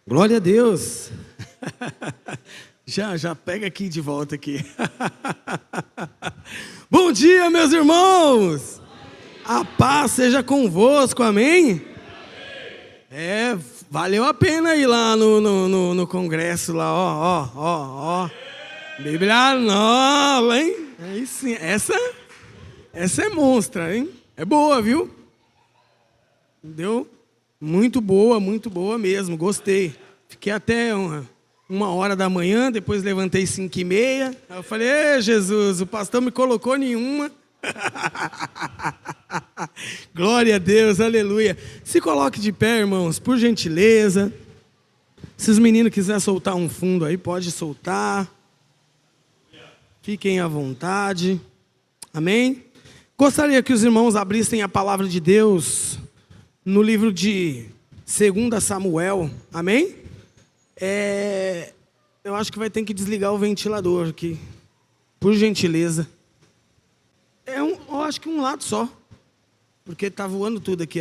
Glória a Deus. Já pega aqui de volta aqui. Bom dia, meus irmãos. A paz seja convosco, amém? Valeu a pena ir lá no congresso lá, ó. Bíblia nova, hein? Aí sim, essa é monstra, hein? É boa, viu? Deu muito boa mesmo, gostei. Fiquei até uma hora da manhã, depois levantei 5h30. Aí eu falei, Jesus, o pastor me colocou nenhuma. Glória a Deus, aleluia. Se coloque de pé, irmãos, por gentileza. Se os meninos quiserem soltar um fundo aí, pode soltar. Fiquem à vontade. Amém? Gostaria que os irmãos abrissem a palavra de Deus no livro de 2 Samuel. Amém? Eu acho que vai ter que desligar o ventilador aqui, por gentileza. Eu acho que um lado só, porque está voando tudo aqui,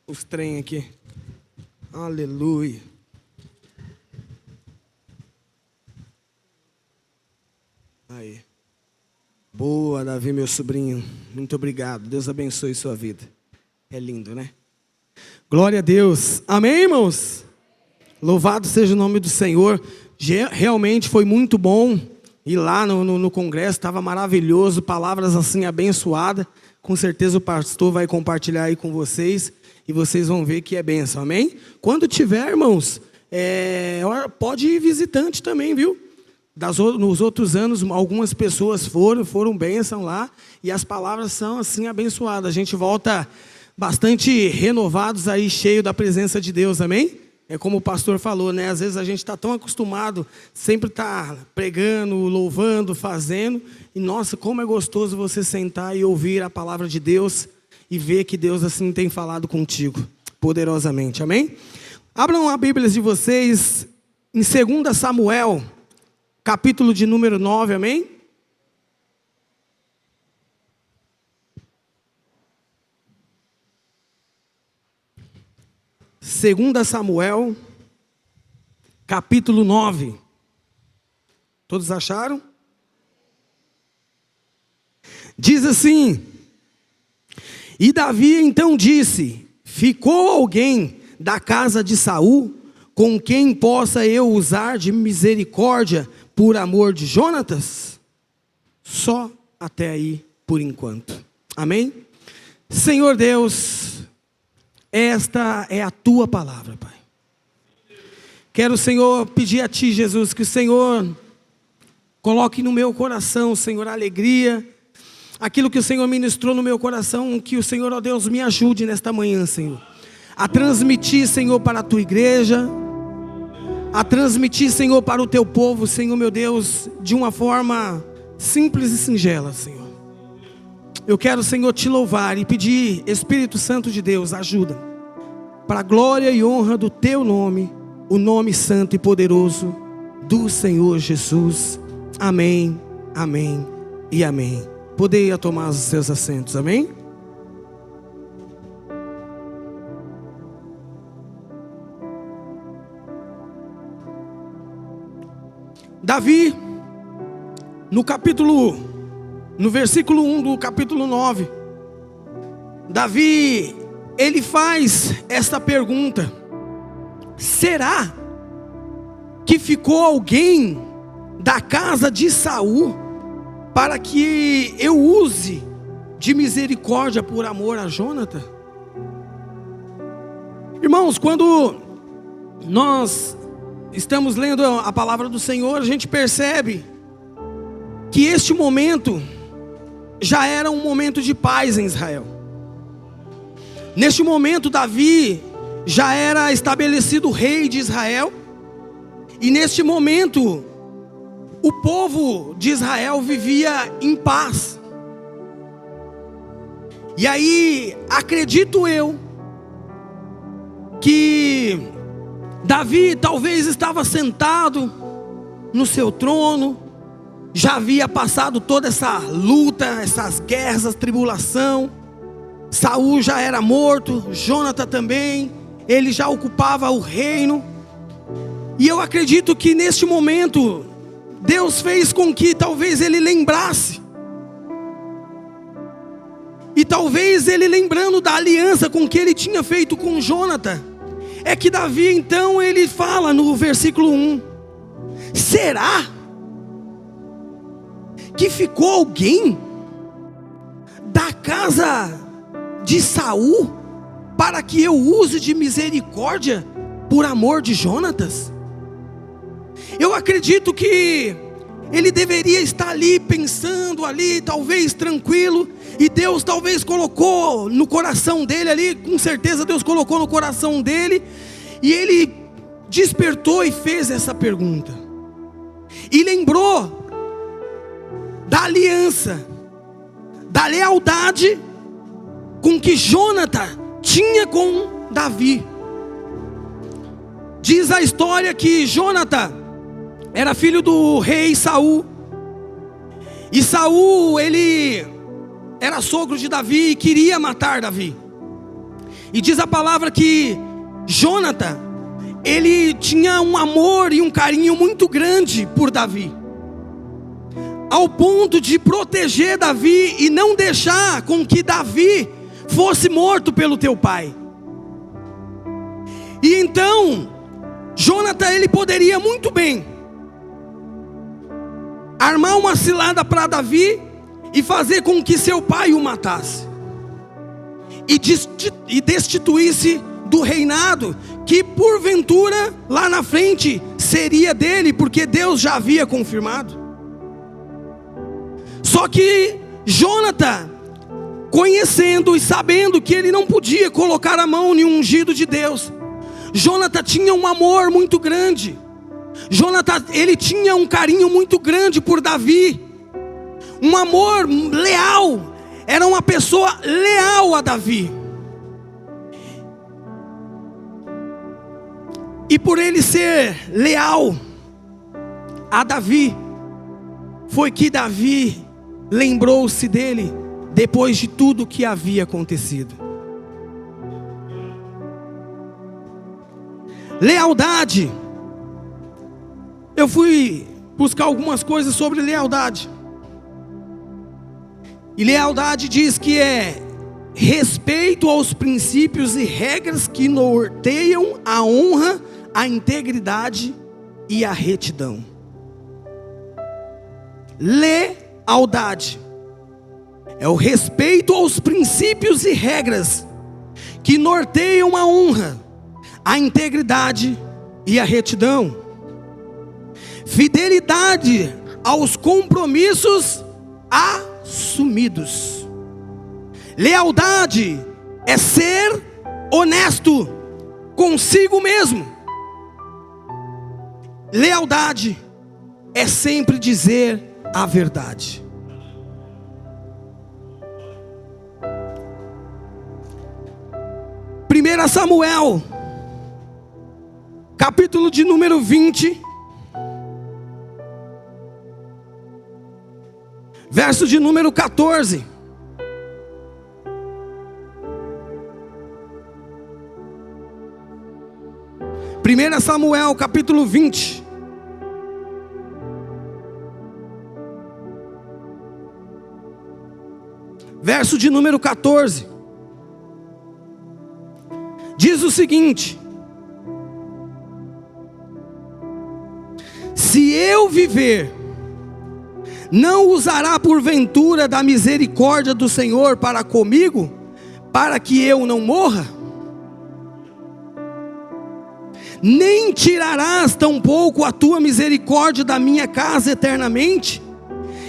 os trem aqui. Aleluia. Aí. Boa, Davi, meu sobrinho. Muito obrigado. Deus abençoe sua vida. É lindo, né? Glória a Deus. Amém, irmãos? Louvado seja o nome do Senhor. Realmente foi muito bom ir lá no congresso. Estava maravilhoso. Palavras assim abençoadas. Com certeza o pastor vai compartilhar aí com vocês. E vocês vão ver que é bênção. Amém? Quando tiver, irmãos, pode ir visitante também, viu? Nos outros anos, algumas pessoas foram bênção lá. E as palavras são assim abençoadas. A gente volta bastante renovados aí, cheio da presença de Deus, amém? É como o pastor falou, né? Às vezes a gente está tão acostumado, sempre está pregando, louvando, fazendo. E nossa, como é gostoso você sentar e ouvir a palavra de Deus e ver que Deus assim tem falado contigo, poderosamente, amém? Abram a Bíblia de vocês em 2 Samuel, capítulo de número 9, amém? Segunda Samuel, capítulo 9. Todos acharam? Diz assim: E Davi então disse: Ficou alguém da casa de Saul com quem possa eu usar de misericórdia por amor de Jonatas? Só até aí por enquanto. Amém? Senhor Deus, esta é a tua palavra, Pai. Quero, Senhor, pedir a Ti, Jesus, que o Senhor coloque no meu coração, Senhor, alegria. Aquilo que o Senhor ministrou no meu coração, que o Senhor, ó Deus, me ajude nesta manhã, Senhor. A transmitir, Senhor, para a Tua igreja. A transmitir, Senhor, para o Teu povo, Senhor, meu Deus, de uma forma simples e singela, Senhor. Eu quero, Senhor, Te louvar e pedir, Espírito Santo de Deus, ajuda, para a glória e honra do Teu nome, o nome santo e poderoso do Senhor Jesus. Amém, amém e amém. Poderia tomar os seus assentos, amém? Davi, no versículo 1 do capítulo 9, Davi, ele faz esta pergunta: será que ficou alguém da casa de Saul para que eu use de misericórdia por amor a Jonatas? Irmãos, quando nós estamos lendo a palavra do Senhor, a gente percebe que este momento já era um momento de paz em Israel. Neste momento, Davi já era estabelecido rei de Israel. E neste momento, o povo de Israel vivia em paz. E aí, acredito eu, que Davi talvez estava sentado no seu trono, já havia passado toda essa luta, essas guerras, essa tribulação. Saul já era morto, Jonatas também. ele já ocupava o reino. E eu acredito que neste momento, Deus fez com que talvez ele lembrasse. E talvez ele lembrando da aliança com que ele tinha feito com Jônatas, é que Davi então ele fala no versículo 1: será que ficou alguém da casa de Saul para que eu use de misericórdia por amor de Jônatas? Eu acredito que ele deveria estar ali pensando ali, talvez tranquilo, e Deus talvez colocou no coração dele ali, com certeza Deus colocou no coração dele, e ele despertou e fez essa pergunta, e lembrou da aliança, da lealdade com que Jônatas tinha com Davi. Diz a história que Jônatas era filho do rei Saul, e Saul ele era sogro de Davi e queria matar Davi. E diz a palavra que Jônatas ele tinha um amor e um carinho muito grande por Davi, ao ponto de proteger Davi e não deixar com que Davi fosse morto pelo teu pai. E então Jônatas ele poderia muito bem armar uma cilada para Davi e fazer com que seu pai o matasse e destituísse do reinado que porventura lá na frente seria dele, porque Deus já havia confirmado. Só que Jônatas, conhecendo e sabendo que ele não podia colocar a mão em um ungido de Deus, Jônatas tinha um amor muito grande. Jônatas, ele tinha um carinho muito grande por Davi, um amor leal, era uma pessoa leal a Davi. E por ele ser leal a Davi, foi que Davi lembrou-se dele depois de tudo que havia acontecido. Lealdade. Eu fui buscar algumas coisas sobre lealdade. E lealdade diz que é respeito aos princípios e regras que norteiam a honra, a integridade e a retidão. Lealdade é o respeito aos princípios e regras que norteiam a honra, a integridade e a retidão. Fidelidade aos compromissos assumidos. Lealdade é ser honesto consigo mesmo. Lealdade é sempre dizer a verdade. Primeira Samuel, capítulo de número 20, verso de número 14. Primeira Samuel, capítulo 20. Verso de número 14. Diz o seguinte: se eu viver, não usará porventura da misericórdia do Senhor para comigo, para que eu não morra? Nem tirarás tampouco a tua misericórdia da minha casa eternamente?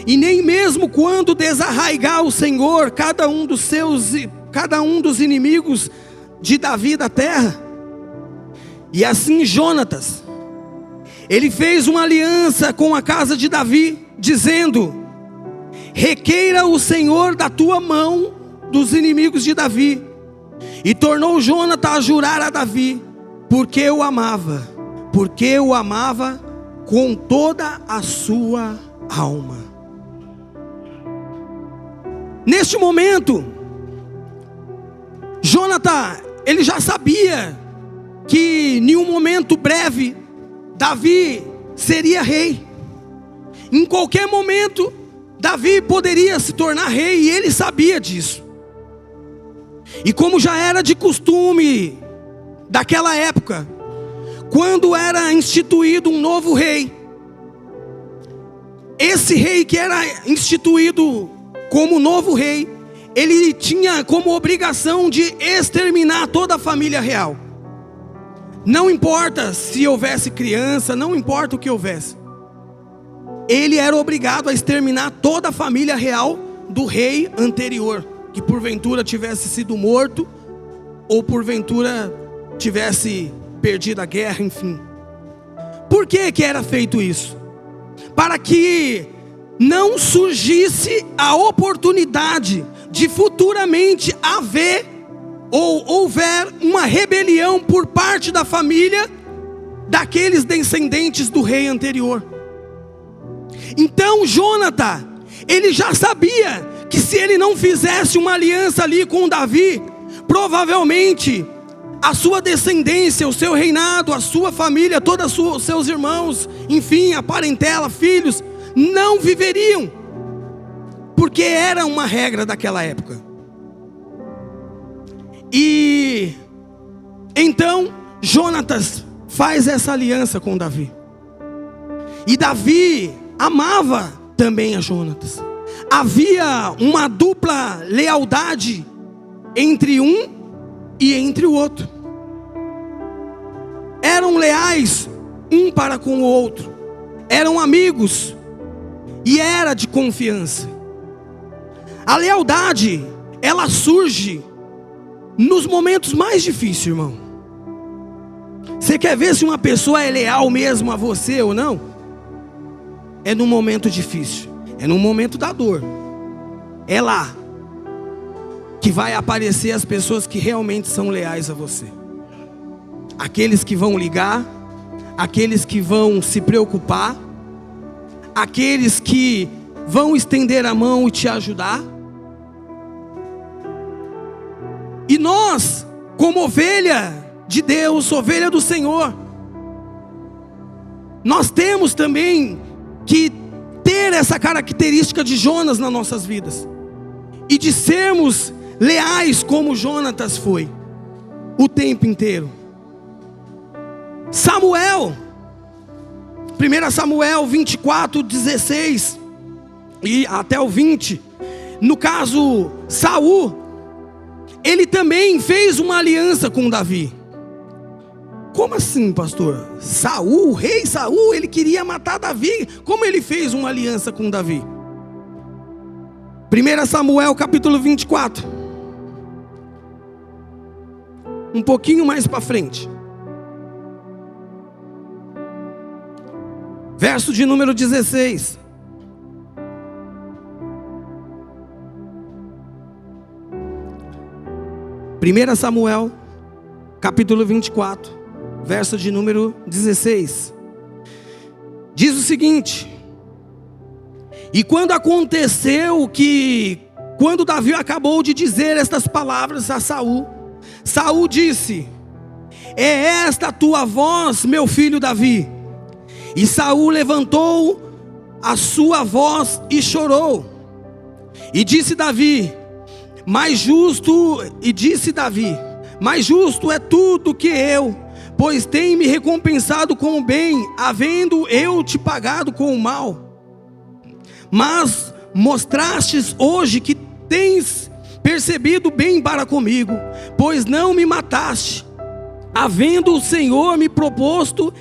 E nem mesmo quando desarraigar o Senhor cada um dos inimigos de Davi da terra? E assim Jônatas, ele fez uma aliança com a casa de Davi, dizendo: requeira o Senhor da tua mão dos inimigos de Davi. E tornou Jônatas a jurar a Davi, porque o amava com toda a sua alma. Neste momento, Jônatas, ele já sabia que em um momento breve Davi seria rei. Em qualquer momento Davi poderia se tornar rei, e ele sabia disso. E como já era de costume daquela época, quando era instituído um novo rei, esse rei que era instituído como novo rei, ele tinha como obrigação de exterminar toda a família real. Não importa se houvesse criança, não importa o que houvesse, ele era obrigado a exterminar toda a família real do rei anterior, que porventura tivesse sido morto, ou porventura tivesse perdido a guerra, enfim. Por que que era feito isso? Para que não surgisse a oportunidade de futuramente haver ou houver uma rebelião por parte da família daqueles descendentes do rei anterior. Então Jonatã, ele já sabia que se ele não fizesse uma aliança ali com Davi, provavelmente a sua descendência, o seu reinado, a sua família, todos os seus irmãos, enfim, a parentela, filhos, não viveriam, porque era uma regra daquela época. E então Jonatas faz essa aliança com Davi, e Davi amava também a Jonatas. Havia uma dupla lealdade entre um e entre o outro. Eram leais um para com o outro, eram amigos e era de confiança. A lealdade, ela surge nos momentos mais difíceis, irmão. Você quer ver se uma pessoa é leal mesmo a você ou não? É num momento difícil, é no momento da dor. É lá que vai aparecer as pessoas que realmente são leais a você. Aqueles que vão ligar, aqueles que vão se preocupar, aqueles que vão estender a mão e te ajudar. E nós, como ovelha de Deus, ovelha do Senhor, nós temos também que ter essa característica de Jonas nas nossas vidas, e de sermos leais como Jonatas foi, o tempo inteiro. Samuel, 1 Samuel 24, 16 e até o 20, no caso Saul, ele também fez uma aliança com Davi. Como assim, pastor? Saul, o rei Saul, ele queria matar Davi. Como ele fez uma aliança com Davi? 1 Samuel capítulo 24. Um pouquinho mais para frente. Verso de número 16. Primeira Samuel capítulo 24, verso de número 16. Diz o seguinte: e quando aconteceu que, quando Davi acabou de dizer estas palavras a Saul, Saul disse: é esta a tua voz, meu filho Davi? E Saul levantou a sua voz e chorou. E disse Davi: mais justo é tu do que eu, pois tem me recompensado com o bem, havendo eu te pagado com o mal. Mas mostrastes hoje que tens percebido bem para comigo, pois não me mataste, havendo o Senhor me proposto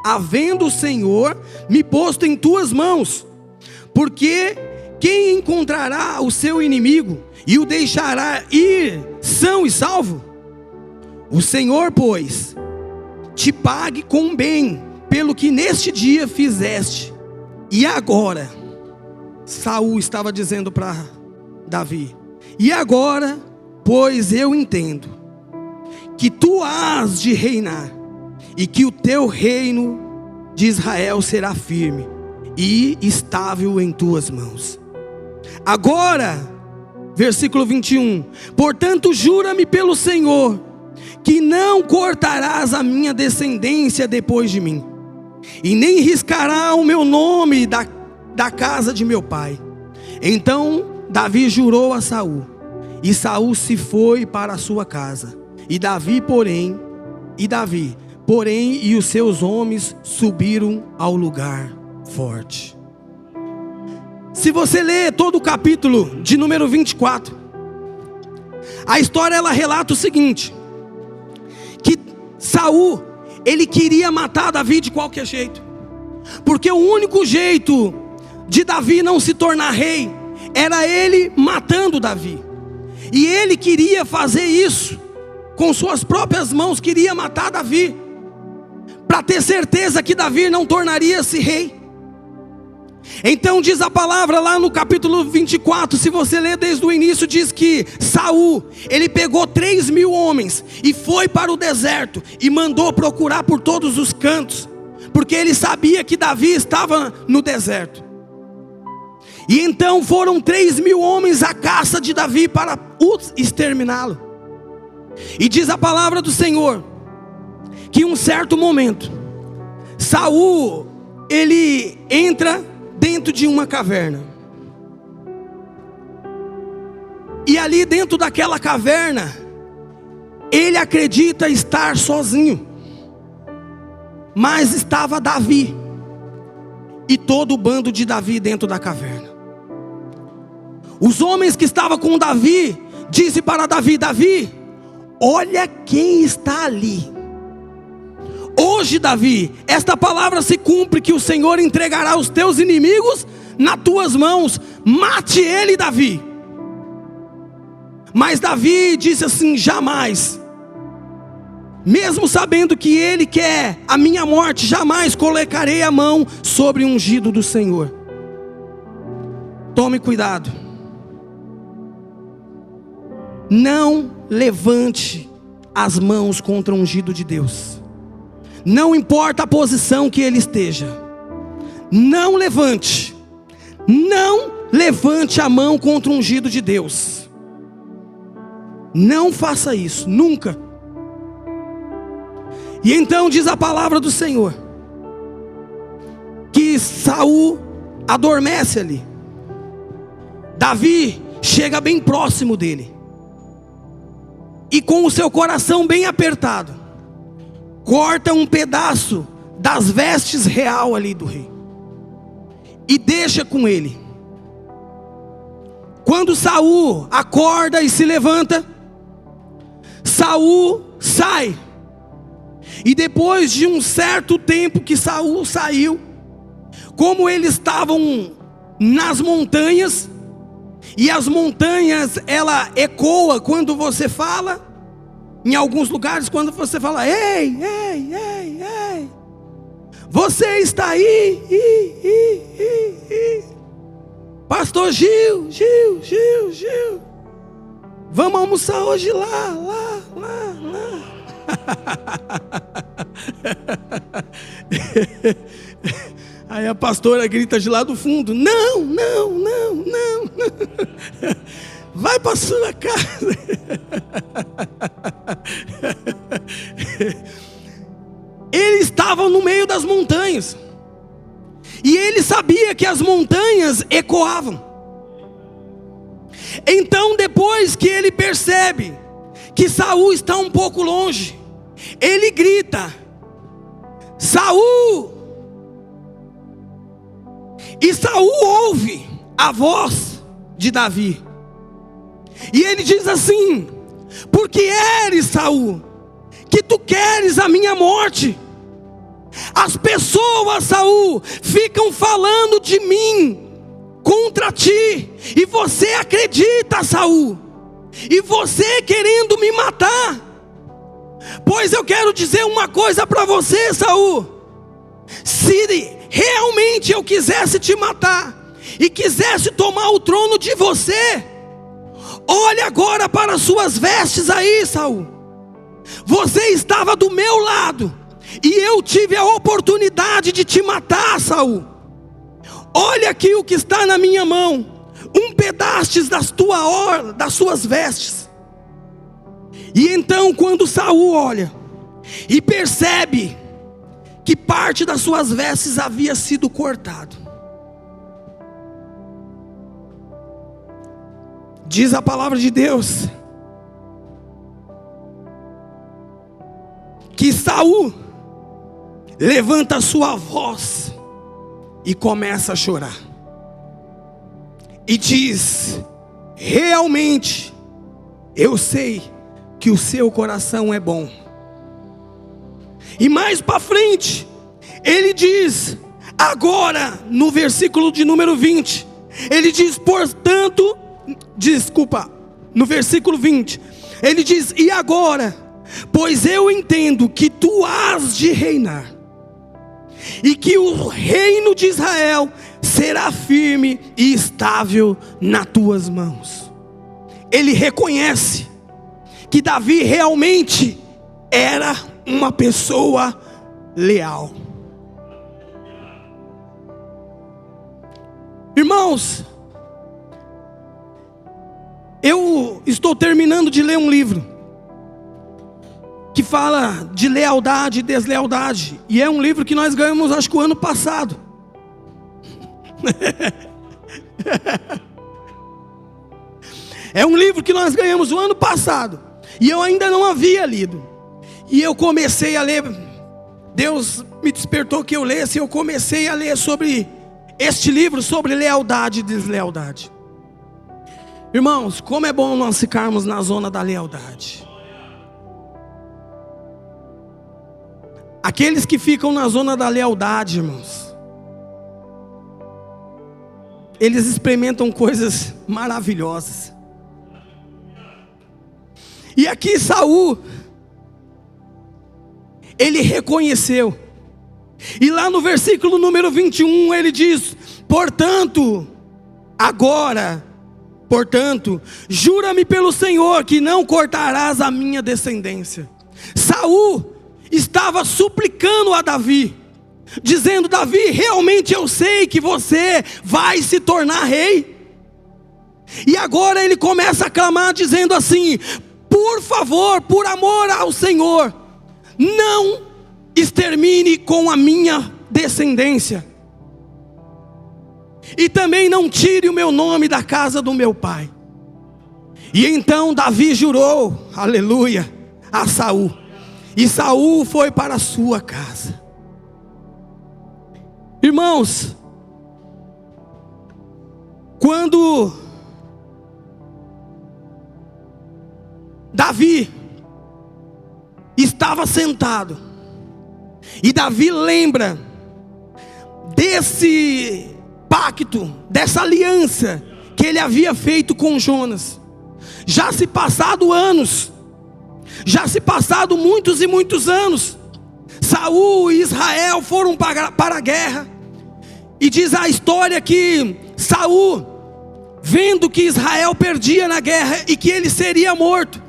havendo o Senhor me posto em tuas mãos. Porque quem encontrará o seu inimigo e o deixará ir são e salvo? O Senhor, pois, te pague com bem pelo que neste dia fizeste. E agora, Saul estava dizendo para Davi: e agora, pois eu entendo que tu hás de reinar, e que o teu reino de Israel será firme e estável em tuas mãos. Agora, Versículo 21. Portanto, jura-me pelo Senhor, que não cortarás a minha descendência depois de mim, e nem riscará o meu nome da casa de meu pai. Então Davi jurou a Saul, e Saul se foi para a sua casa. Davi, porém, e os seus homens subiram ao lugar forte. Se você ler todo o capítulo de número 24, a história ela relata o seguinte: que Saul, ele queria matar Davi de qualquer jeito, porque o único jeito de Davi não se tornar rei era ele matando Davi. E ele queria fazer isso com suas próprias mãos, queria matar Davi, para ter certeza que Davi não tornaria-se rei. Então diz a palavra lá no capítulo 24, se você ler desde o início, diz que Saul, ele pegou 3.000 homens e foi para o deserto e mandou procurar por todos os cantos, porque ele sabia que Davi estava no deserto. E então foram 3.000 homens à caça de Davi para exterminá-lo. E diz a palavra do Senhor que em um certo momento Saul, ele entra dentro de uma caverna, e ali dentro daquela caverna ele acredita estar sozinho, mas estava Davi e todo o bando de Davi dentro da caverna. Os homens que estavam com Davi disse para Davi: Davi, olha quem está ali. Hoje, Davi, esta palavra se cumpre, que o Senhor entregará os teus inimigos nas tuas mãos. Mate ele, Davi. Mas Davi disse assim: jamais, mesmo sabendo que ele quer a minha morte, jamais colocarei a mão sobre o ungido do Senhor. Tome cuidado. Não levante as mãos contra o ungido de Deus. Não importa a posição que ele esteja, não levante a mão contra o ungido de Deus. Não faça isso, nunca. E então diz a palavra do Senhor que Saul adormece ali. Davi chega bem próximo dele, e com o seu coração bem apertado, corta um pedaço das vestes real ali do rei e deixa com ele. Quando Saul acorda e se levanta, Saul sai. E depois de um certo tempo que Saul saiu, como eles estavam nas montanhas, e as montanhas ela ecoa quando você fala, em alguns lugares quando você fala: ei, ei, ei, ei, você está aí, Pastor Gil, vamos almoçar hoje lá. Aí a pastora grita de lá do fundo: não, vai para sua casa. Ele estava no meio das montanhas, e ele sabia que as montanhas ecoavam. Então, depois que ele percebe que Saul está um pouco longe, ele grita: Saul! E Saul ouve a voz de Davi, e ele diz assim: por que eres, Saul, que tu queres a minha morte? As pessoas, Saul, ficam falando de mim contra ti, e você acredita, Saul, e você querendo me matar. Pois eu quero dizer uma coisa para você, Saul: se realmente eu quisesse te matar e quisesse tomar o trono de você, olhe agora para as suas vestes aí, Saul. Você estava do meu lado e eu tive a oportunidade de te matar, Saul. Olha aqui o que está na minha mão. pedastes das suas vestes. E então, quando Saul olha e percebe que parte das suas vestes havia sido cortado, diz a palavra de Deus que Saul levanta a sua voz e começa a chorar. E diz: realmente, eu sei que o seu coração é bom. E mais para frente, ele diz, agora, no versículo de número 20, ele diz, portanto, no versículo 20, ele diz: e agora, pois eu entendo que tu has de reinar, e que o reino de Israel será firme e estável nas tuas mãos. Ele reconhece que Davi realmente era uma pessoa leal. Irmãos, eu estou terminando de ler um livro que fala de lealdade e deslealdade, e é um livro que nós ganhamos, acho que o ano passado. É um livro que nós ganhamos o ano passado, e eu ainda não havia lido, e eu comecei a ler. Deus me despertou que eu lesse, e eu comecei a ler sobre este livro, sobre lealdade e deslealdade. Irmãos, como é bom nós ficarmos na zona da lealdade. Aqueles que ficam na zona da lealdade, irmãos, eles experimentam coisas maravilhosas. E aqui Saul, ele reconheceu. E lá no versículo número 21 ele diz: portanto, jura-me pelo Senhor que não cortarás a minha descendência. Saul estava suplicando a Davi, dizendo: Davi, realmente eu sei que você vai se tornar rei. E agora ele começa a clamar, dizendo assim: por favor, por amor ao Senhor, não extermine com a minha descendência, e também não tire o meu nome da casa do meu pai. E então Davi jurou, aleluia, a Saul, e Saul foi para a sua casa. Irmãos, quando Davi estava sentado, e Davi lembra desse pacto, dessa aliança que ele havia feito com Jonas. Já se passado anos, já se passado muitos e muitos anos, Saul e Israel foram para a guerra. E diz a história que Saul, vendo que Israel perdia na guerra e que ele seria morto,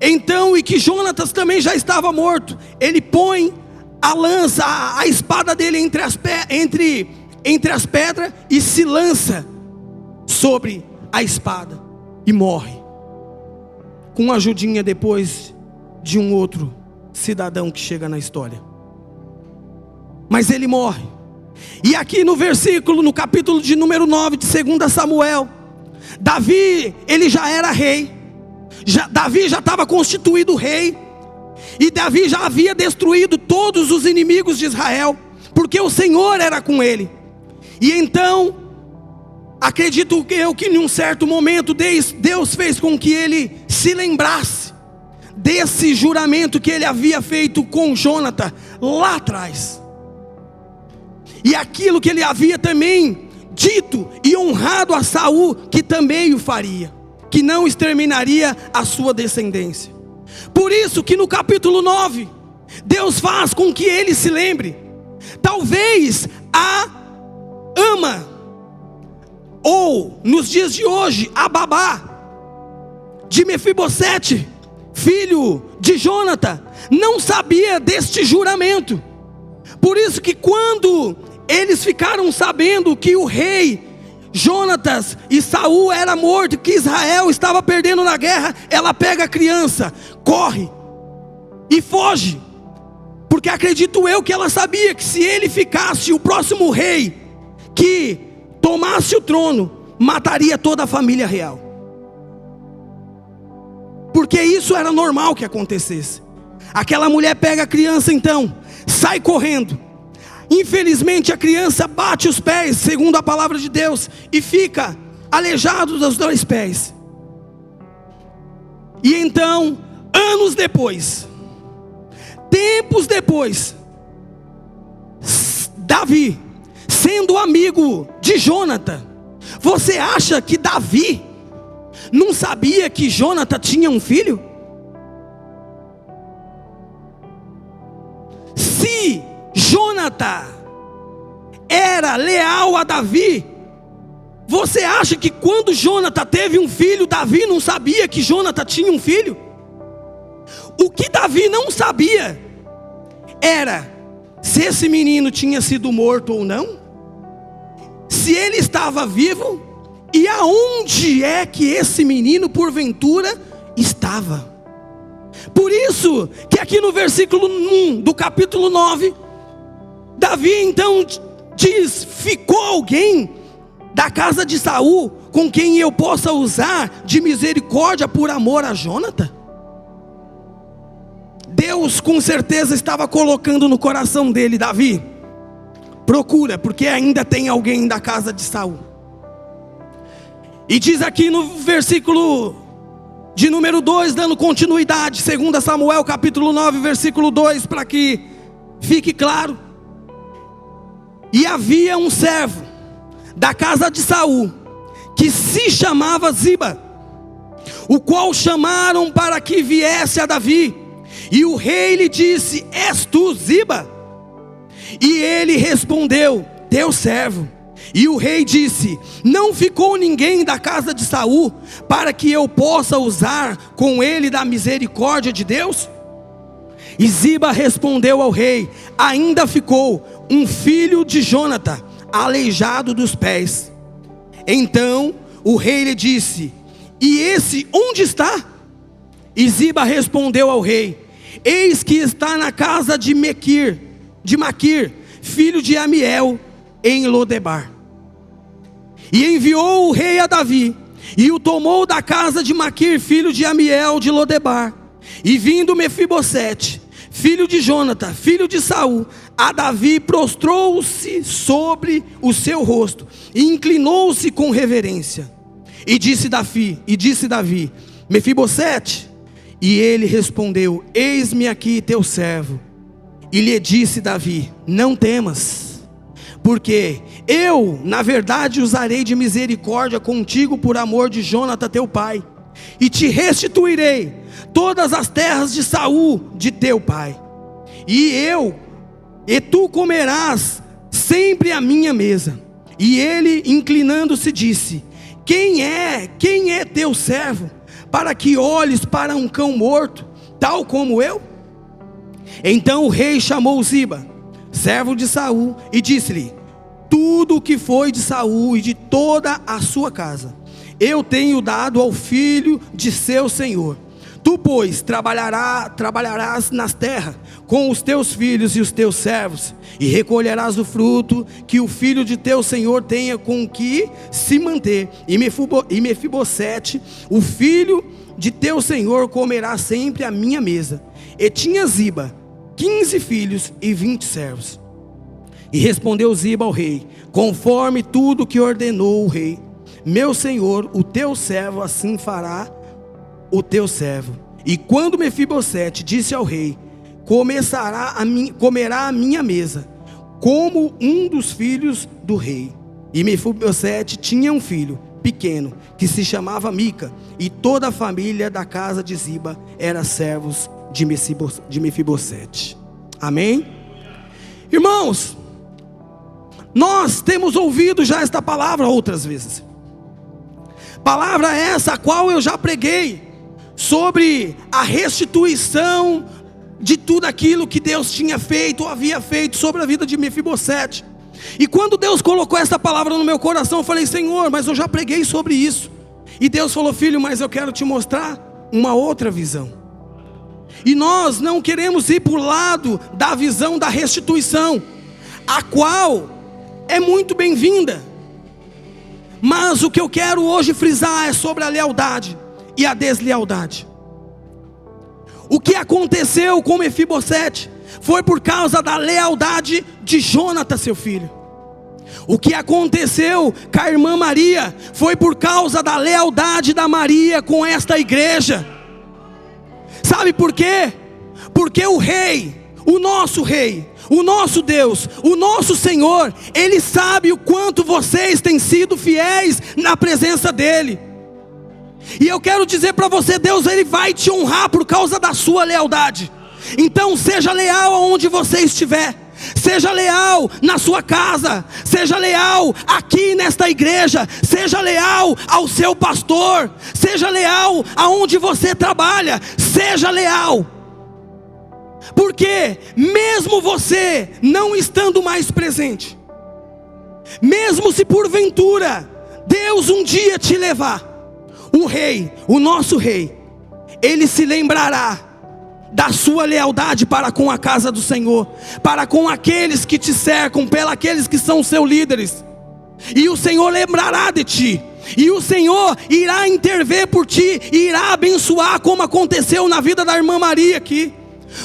então, e que Jonatas também já estava morto, ele põe a lança, a espada dele entre as pedras, e se lança sobre a espada e morre, com uma ajudinha depois de um outro cidadão que chega na história. Mas ele morre. E aqui no versículo, no capítulo de número 9 de 2 Samuel, Davi, ele já era rei. Davi já estava constituído rei, e Davi já havia destruído todos os inimigos de Israel, porque o Senhor era com ele. E então, acredito eu que em um certo momento Deus fez com que ele se lembrasse desse juramento que ele havia feito com Jonatas lá atrás, e aquilo que ele havia também dito e honrado a Saul, que também o faria, que não exterminaria a sua descendência. Por isso que no capítulo 9, Deus faz com que ele se lembre. Talvez a ama, ou nos dias de hoje, a babá de Mefibosete, filho de Jonatas, não sabia deste juramento. Por isso que quando eles ficaram sabendo que o rei Jonatas e Saul era morto, que Israel estava perdendo na guerra, ela pega a criança, corre e foge, porque acredito eu que ela sabia que se ele ficasse, o próximo rei que tomasse o trono, mataria toda a família real, porque isso era normal que acontecesse. Aquela mulher pega a criança então, sai correndo. Infelizmente a criança bate os pés, segundo a palavra de Deus, e fica aleijado dos 2 pés. E então, anos depois, tempos depois, Davi, sendo amigo de Jonatã, você acha que Davi não sabia que Jonatã tinha um filho? Se Jonatã era leal a Davi, você acha que quando Jonatã teve um filho, Davi não sabia que Jonatã tinha um filho? O que Davi não sabia era se esse menino tinha sido morto ou não, se ele estava vivo, e aonde é que esse menino porventura estava. Por isso que aqui no versículo 1 do capítulo 9, Davi então diz: ficou alguém da casa de Saul com quem eu possa usar de misericórdia por amor a Jonatã? Deus com certeza estava colocando no coração dele: Davi, procura, porque ainda tem alguém da casa de Saul. E diz aqui no versículo de número 2, dando continuidade, 2 Samuel capítulo 9, versículo 2, para que fique claro. E havia um servo da casa de Saul, que se chamava Ziba, o qual chamaram para que viesse a Davi. E o rei lhe disse: és tu Ziba? E ele respondeu: teu servo. E o rei disse: não ficou ninguém da casa de Saul para que eu possa usar com ele da misericórdia de Deus? E Ziba respondeu ao rei: ainda ficou um filho de Jonatã, aleijado dos pés. Então o rei lhe disse: e esse onde está? E Ziba respondeu ao rei: eis que está na casa de Maquir, filho de Amiel, em Lodebar. E enviou o rei a Davi, e o tomou da casa de Maquir, filho de Amiel, de Lodebar. E vindo Mefibosete, filho de Jonatã, filho de Saul, a Davi, prostrou-se sobre o seu rosto, e inclinou-se com reverência. E disse Davi: Mefibosete? E ele respondeu: eis-me aqui teu servo. E lhe disse Davi: não temas, porque eu, na verdade, usarei de misericórdia contigo por amor de Jonatã teu pai, e te restituirei todas as terras de Saul, de teu pai. E tu comerás sempre à minha mesa. E ele, inclinando-se, disse: quem é teu servo, para que olhes para um cão morto, tal como eu? Então o rei chamou Ziba, servo de Saul, e disse-lhe: tudo o que foi de Saul e de toda a sua casa, eu tenho dado ao filho de seu senhor. Tu, pois, trabalharás nas terras com os teus filhos e os teus servos, e recolherás o fruto que o filho de teu senhor tenha com que se manter. E Mefibosete, o filho de teu senhor, comerá sempre à minha mesa. E tinha Ziba 15 filhos e 20 servos. E respondeu Ziba ao rei: conforme tudo que ordenou o rei, meu senhor, o teu servo, assim fará o teu servo. E quando Mefibosete disse ao rei: comerá a minha mesa, como um dos filhos do rei. E Mefibosete tinha um filho pequeno, que se chamava Mica, e toda a família da casa de Ziba era servos de Mefibosete. Amém? Irmãos, nós temos ouvido já esta palavra outras vezes. Palavra essa a qual eu já preguei, sobre a restituição de tudo aquilo que Deus tinha feito ou havia feito sobre a vida de Mefibosete. E quando Deus colocou essa palavra no meu coração, eu falei: Senhor, mas eu já preguei sobre isso. E Deus falou: filho, mas eu quero te mostrar uma outra visão. E nós não queremos ir para o lado da visão da restituição, a qual é muito bem-vinda. Mas o que eu quero hoje frisar é sobre a lealdade e a deslealdade. O que aconteceu com Mefibosete foi por causa da lealdade de Jônatas, seu filho. O que aconteceu com a irmã Maria foi por causa da lealdade da Maria com esta igreja. Sabe por quê? Porque o rei, o nosso Deus, o nosso Senhor, Ele sabe o quanto vocês têm sido fiéis na presença dEle. E eu quero dizer para você, Deus, Ele vai te honrar por causa da sua lealdade. Então seja leal aonde você estiver. Seja leal na sua casa, seja leal aqui nesta igreja, seja leal ao seu pastor, seja leal aonde você trabalha, seja leal. Porque mesmo você não estando mais presente, mesmo se porventura Deus um dia te levar, o rei, o nosso rei, ele se lembrará da sua lealdade para com a casa do Senhor, para com aqueles que te cercam, pelos aqueles que são seus líderes. E o Senhor lembrará de ti, e o Senhor irá intervir por ti, e irá abençoar, como aconteceu na vida da irmã Maria aqui.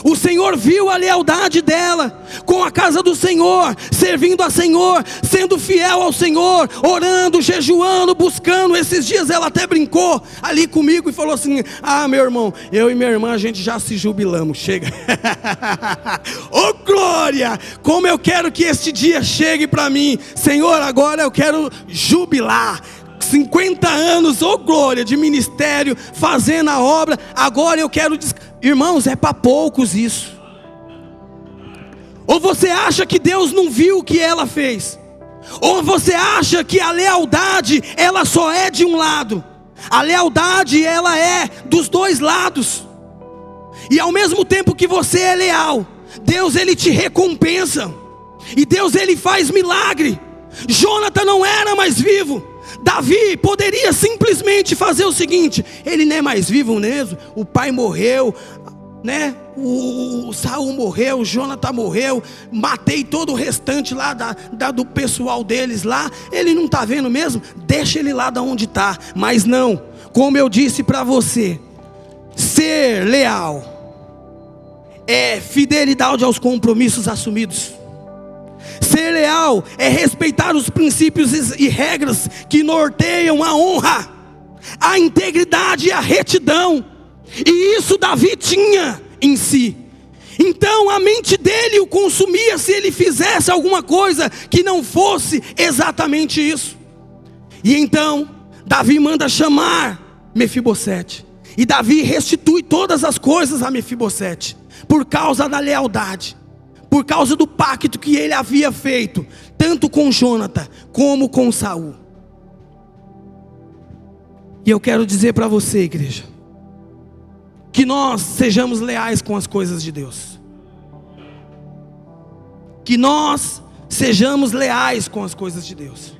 O Senhor viu a lealdade dela com a casa do Senhor, servindo a Senhor, sendo fiel ao Senhor, orando, jejuando, buscando. Esses dias ela até brincou ali comigo e falou assim: ah, meu irmão, eu e minha irmã, a gente já se jubilamos, chega. Oh glória, como eu quero que este dia chegue para mim. Senhor, agora eu quero jubilar. 50 anos, oh glória, de ministério, fazendo a obra. Agora eu quero irmãos, é para poucos isso. Ou você acha que Deus não viu o que ela fez? Ou você acha que a lealdade, ela só é de um lado? A lealdade, ela é dos dois lados. E ao mesmo tempo que você é leal, Deus, Ele te recompensa. E Deus, Ele faz milagre. Jônatas não era mais vivo. Davi poderia simplesmente fazer o seguinte: ele não é mais vivo mesmo, o pai morreu, né? O Saul morreu, o Jônatas morreu, matei todo o restante lá do pessoal deles lá. Ele não está vendo mesmo? Deixa ele lá de onde está. Mas não, como eu disse para você, ser leal é fidelidade aos compromissos assumidos. Ser leal é respeitar os princípios e regras que norteiam a honra, a integridade e a retidão. E isso Davi tinha em si. Então a mente dele o consumia se ele fizesse alguma coisa que não fosse exatamente isso. E então Davi manda chamar Mefibosete. E Davi restitui todas as coisas a Mefibosete, por causa da lealdade, por causa do pacto que ele havia feito, tanto com Jônatas como com Saul. E eu quero dizer para você, igreja, que nós sejamos leais com as coisas de Deus. Que nós sejamos leais com as coisas de Deus.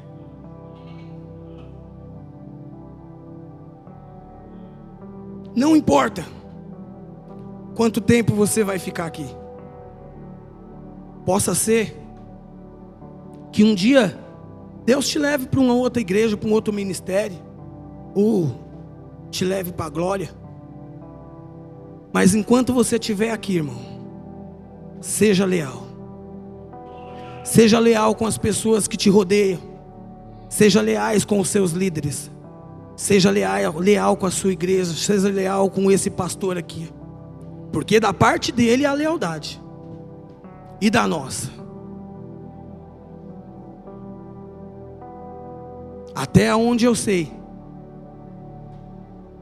Não importa quanto tempo você vai ficar aqui. Possa ser que um dia Deus te leve para uma outra igreja, para um outro ministério, ou te leve para a glória. Mas enquanto você estiver aqui, irmão, seja leal. Seja leal com as pessoas que te rodeiam. Seja leais com os seus líderes. Seja leal com a sua igreja. Seja leal com esse pastor aqui. Porque da parte dele é a lealdade. E da nossa. Até onde eu sei,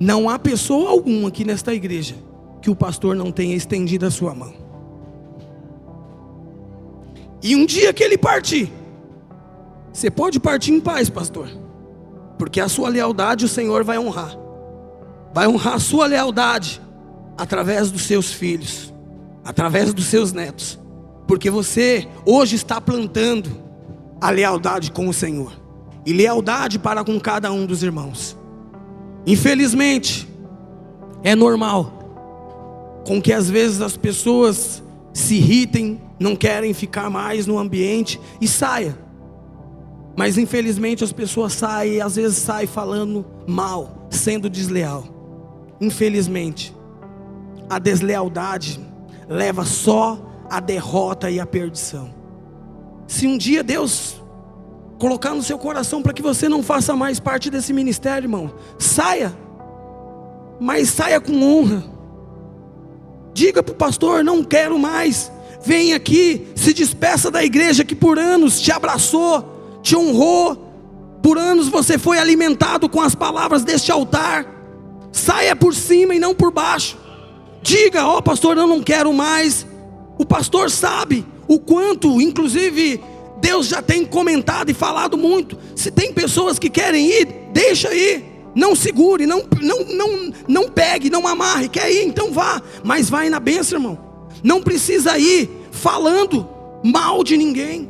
não há pessoa alguma aqui nesta igreja que o pastor não tenha estendido a sua mão. E um dia que ele partir, você pode partir em paz, pastor, porque a sua lealdade o Senhor vai honrar. Vai honrar a sua lealdade através dos seus filhos, através dos seus netos. Porque você hoje está plantando a lealdade com o Senhor e lealdade para com cada um dos irmãos. Infelizmente, é normal com que às vezes as pessoas se irritem, não querem ficar mais no ambiente e saia. Mas infelizmente as pessoas saem, às vezes saem falando mal, sendo desleal. Infelizmente, a deslealdade leva só a derrota e a perdição. Se um dia Deus colocar no seu coração para que você não faça mais parte desse ministério, irmão, saia, mas saia com honra. Diga para o pastor: não quero mais. Vem aqui, se despeça da igreja que por anos te abraçou, te honrou. Por anos você foi alimentado com as palavras deste altar. Saia por cima e não por baixo. Diga: ó, pastor, eu não quero mais. O pastor sabe o quanto, inclusive, Deus já tem comentado e falado muito. Se tem pessoas que querem ir, deixa ir. Não segure, não pegue, não amarre. Quer ir, então vá. Mas vai na bênção, irmão. Não precisa ir falando mal de ninguém,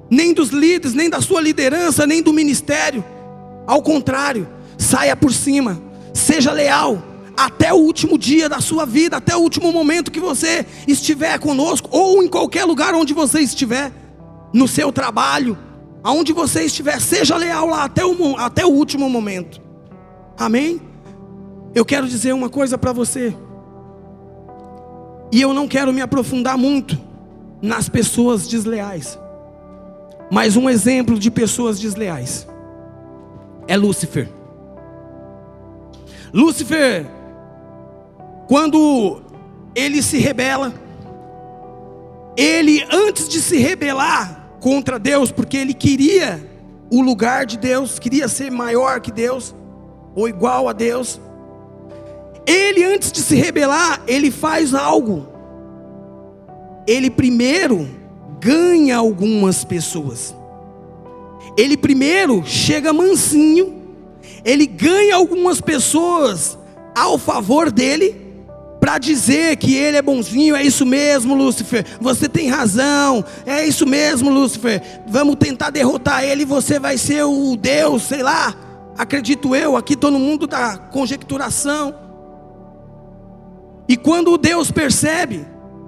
nem dos líderes, nem da sua liderança, nem do ministério. Ao contrário, saia por cima. Seja leal até o último dia da sua vida, até o último momento que você estiver conosco, ou em qualquer lugar onde você estiver, no seu trabalho, aonde você estiver, seja leal lá até o último momento. Amém? Eu quero dizer uma coisa para você, e eu não quero me aprofundar muito nas pessoas desleais, mas um exemplo de pessoas desleais é Lúcifer. Lúcifer, quando ele se rebela, ele, antes de se rebelar contra Deus, porque ele queria o lugar de Deus, queria ser maior que Deus, ou igual a Deus, ele, antes de se rebelar, ele faz algo. Ele primeiro ganha algumas pessoas. Ele primeiro chega mansinho, ele ganha algumas pessoas ao favor dele, para dizer que ele é bonzinho. É isso mesmo, Lúcifer, você tem razão. É isso mesmo, Lúcifer, vamos tentar derrotar ele, você vai ser o Deus, sei lá, acredito eu, aqui estou no mundo da conjecturação. E quando Deus percebe,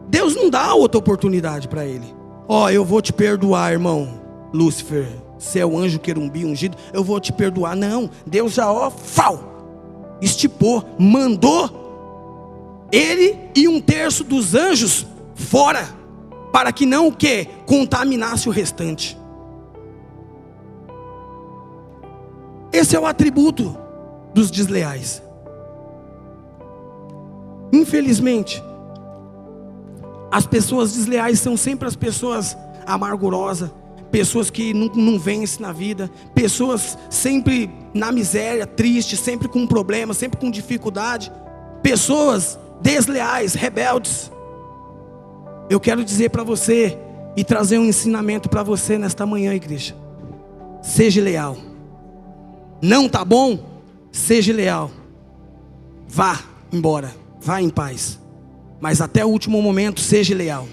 Deus não dá outra oportunidade para ele. Ó, eu vou te perdoar, irmão Lúcifer, você é o anjo querumbi ungido, eu vou te perdoar. Não, Deus já estipou, mandou ele e 1/3 dos anjos fora, para que não o que? Contaminasse o restante. Esse é o atributo dos desleais. Infelizmente, as pessoas desleais são sempre as pessoas amargurosas, pessoas que não vencem na vida, pessoas sempre na miséria, tristes, sempre com problemas, sempre com dificuldade, pessoas desleais, rebeldes. Eu quero dizer para você e trazer um ensinamento para você nesta manhã, igreja. Seja leal. Não tá bom? Seja leal. Vá embora, vá em paz, mas até o último momento seja leal.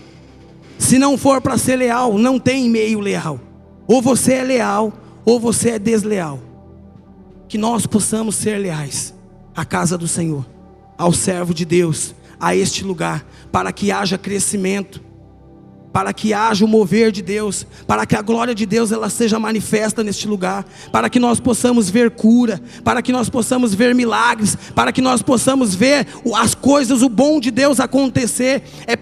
Se não for para ser leal, não tem meio leal. Ou você é leal, ou você é desleal. Que nós possamos ser leais à casa do Senhor, ao servo de Deus, a este lugar, para que haja crescimento, para que haja o mover de Deus, para que a glória de Deus ela seja manifesta neste lugar, para que nós possamos ver cura, para que nós possamos ver milagres, para que nós possamos ver as coisas, o bom de Deus acontecer. É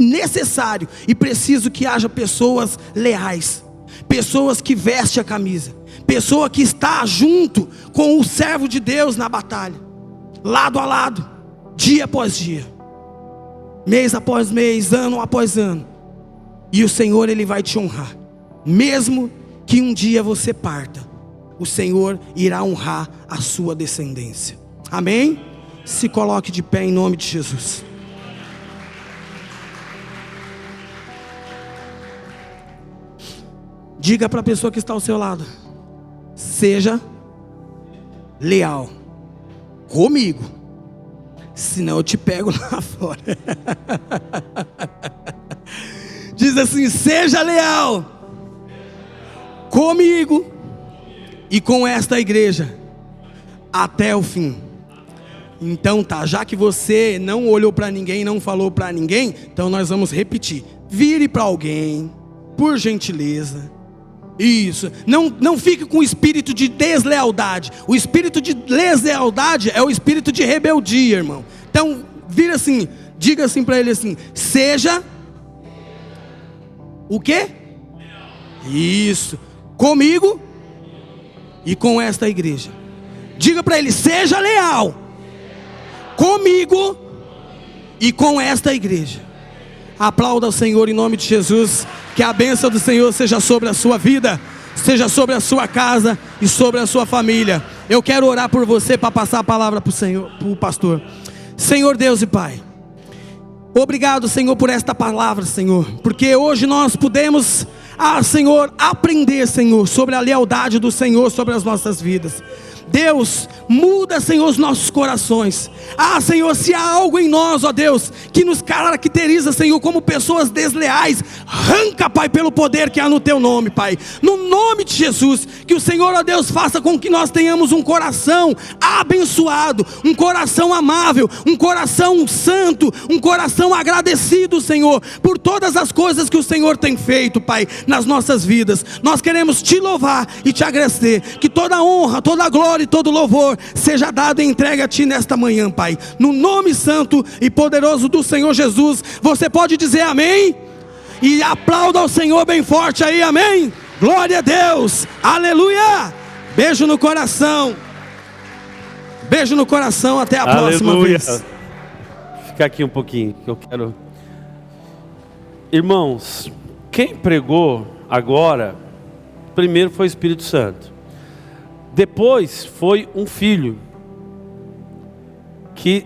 necessário e preciso que haja pessoas leais, pessoas que vestem a camisa, pessoa que está junto com o servo de Deus na batalha, lado a lado, dia após dia, mês após mês, ano após ano. E o Senhor ele vai te honrar, mesmo que um dia você parta, o Senhor irá honrar a sua descendência. Amém? Se coloque de pé em nome de Jesus. Diga para a pessoa que está ao seu lado: seja leal comigo, senão eu te pego lá fora. Diz assim: seja leal comigo e com esta igreja até o fim. Então tá, já que você não olhou para ninguém, não falou para ninguém, então nós vamos repetir. Vire para alguém, por gentileza. Isso, não fique com o espírito de deslealdade. O espírito de deslealdade é o espírito de rebeldia, irmão. Então, vira assim, diga assim para ele assim: seja o quê? Isso, comigo e com esta igreja. Diga para ele: seja leal comigo e com esta igreja. Aplauda o Senhor em nome de Jesus. Que a bênção do Senhor seja sobre a sua vida, seja sobre a sua casa e sobre a sua família. Eu quero orar por você para passar a palavra para o Senhor, para o pastor. Senhor Deus e Pai, obrigado, Senhor, por esta palavra, Senhor, porque hoje nós podemos, Senhor, aprender, Senhor, sobre a lealdade do Senhor sobre as nossas vidas. Deus, muda, Senhor, os nossos corações. Senhor, se há algo em nós, ó Deus, que nos caracteriza, Senhor, como pessoas desleais, arranca, Pai, pelo poder que há no Teu nome, Pai. No nome de Jesus, que o Senhor, ó Deus, faça com que nós tenhamos um coração abençoado, um coração amável, um coração santo, um coração agradecido, Senhor, por todas as coisas que o Senhor tem feito, Pai, nas nossas vidas. Nós queremos Te louvar e Te agradecer, que toda honra, toda glória e todo louvor seja dado e entregue a Ti nesta manhã, Pai, no nome santo e poderoso do Senhor Jesus. Você pode dizer amém? E aplauda ao Senhor bem forte aí, amém? Glória a Deus, aleluia. Beijo no coração. Beijo no coração, até a próxima vez. Fica aqui um pouquinho, que eu quero. Irmãos, quem pregou agora, primeiro foi o Espírito Santo. Depois foi um filho que